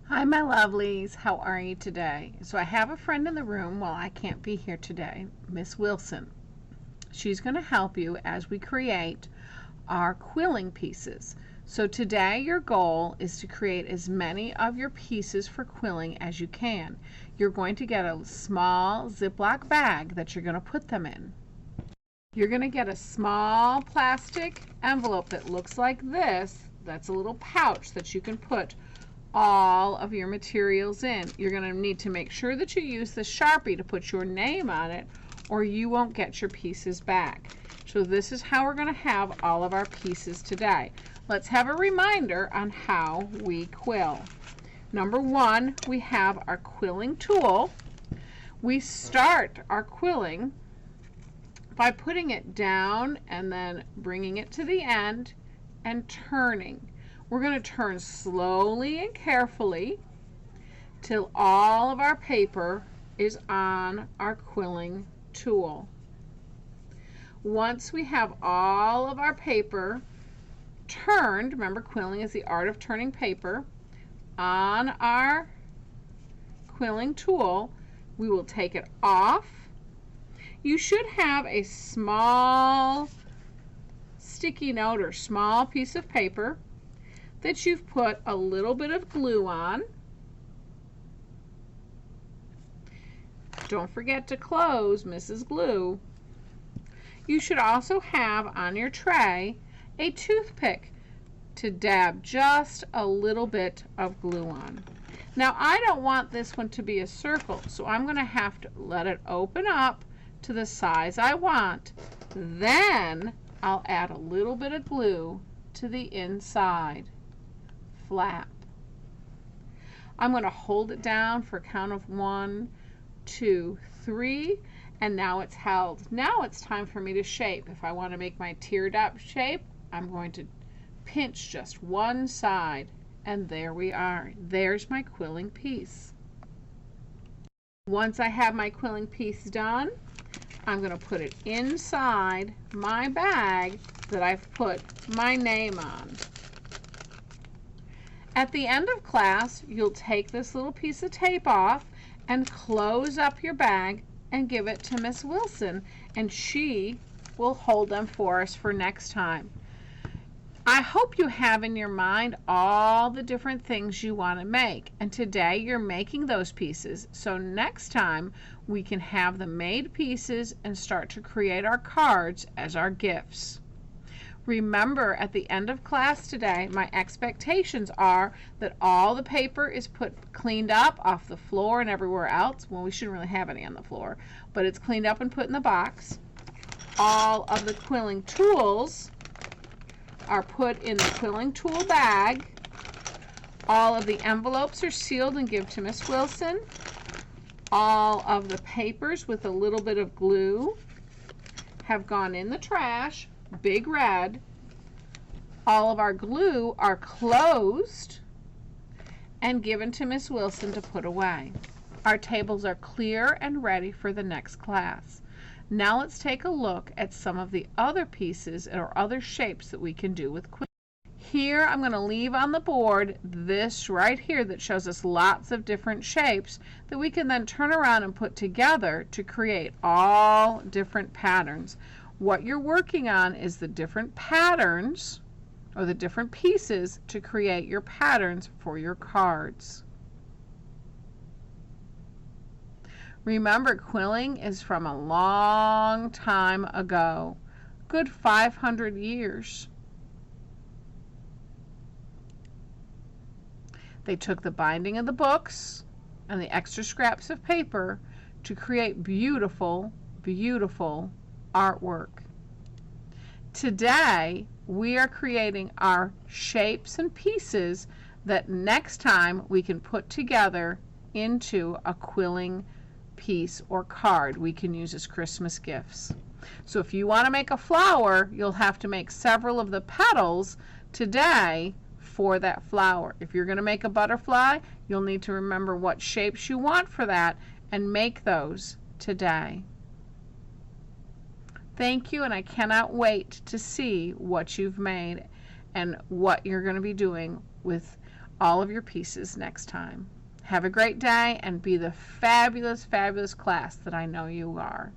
Hi, my lovelies. How are you today? So I have a friend in the room while I can't be here today, Miss Wilson. She's going to help you as we create our quilling pieces. So today your goal is to create as many of your pieces for quilling as you can. You're going to get a small Ziploc bag that you're going to put them in. You're going to get a small plastic envelope that looks like this. That's a little pouch that you can put all of your materials in. You're going to need to make sure that you use the Sharpie to put your name on it, or you won't get your pieces back. So this is how we're going to have all of our pieces today. Let's have a reminder on how we quill. Number one, we have our quilling tool. We start our quilling by putting it down and then bringing it to the end and turning. We're going to turn slowly and carefully till all of our paper is on our quilling tool. Once we have all of our paper turned, remember quilling is the art of turning paper, on our quilling tool, we will take it off. You should have a small sticky note or small piece of paper that you've put a little bit of glue on. Don't forget to close Mrs. Glue. You should also have on your tray a toothpick to dab just a little bit of glue on. Now I don't want this one to be a circle, so I'm going to have to let it open up to the size I want. Then I'll add a little bit of glue to the inside flap. I'm going to hold it down for a count of 1, 2, 3, and now it's held. Now it's time for me to shape. If I want to make my teardrop shape, I'm going to pinch just one side, and there we are. There's my quilling piece. Once I have my quilling piece done, I'm going to put it inside my bag that I've put my name on. At the end of class, you'll take this little piece of tape off and close up your bag and give it to Miss Wilson, and she will hold them for us for next time. I hope you have in your mind all the different things you want to make, and today you're making those pieces, so next time we can have the made pieces and start to create our cards as our gifts. Remember, at the end of class today, my expectations are that all the paper is cleaned up off the floor and everywhere else. Well, we shouldn't really have any on the floor, but it's cleaned up and put in the box. All of the quilling tools are put in the quilling tool bag. All of the envelopes are sealed and given to Miss Wilson. All of the papers with a little bit of glue have gone in the trash. Big red. All of our glue are closed and given to Miss Wilson to put away. Our tables are clear and ready for the next class. Now let's take a look at some of the other pieces or other shapes that we can do with quilling. Here I'm going to leave on the board this right here that shows us lots of different shapes that we can then turn around and put together to create all different patterns. What you're working on is the different patterns or the different pieces to create your patterns for your cards. Remember, quilling is from a long time ago, good 500 years. They took the binding of the books and the extra scraps of paper to create beautiful, beautiful artwork. Today, we are creating our shapes and pieces that next time we can put together into a quilling piece or card we can use as Christmas gifts. So if you want to make a flower, you'll have to make several of the petals today for that flower. If you're going to make a butterfly, you'll need to remember what shapes you want for that and make those today. Thank you, and I cannot wait to see what you've made and what you're going to be doing with all of your pieces next time. Have a great day and be the fabulous, fabulous class that I know you are.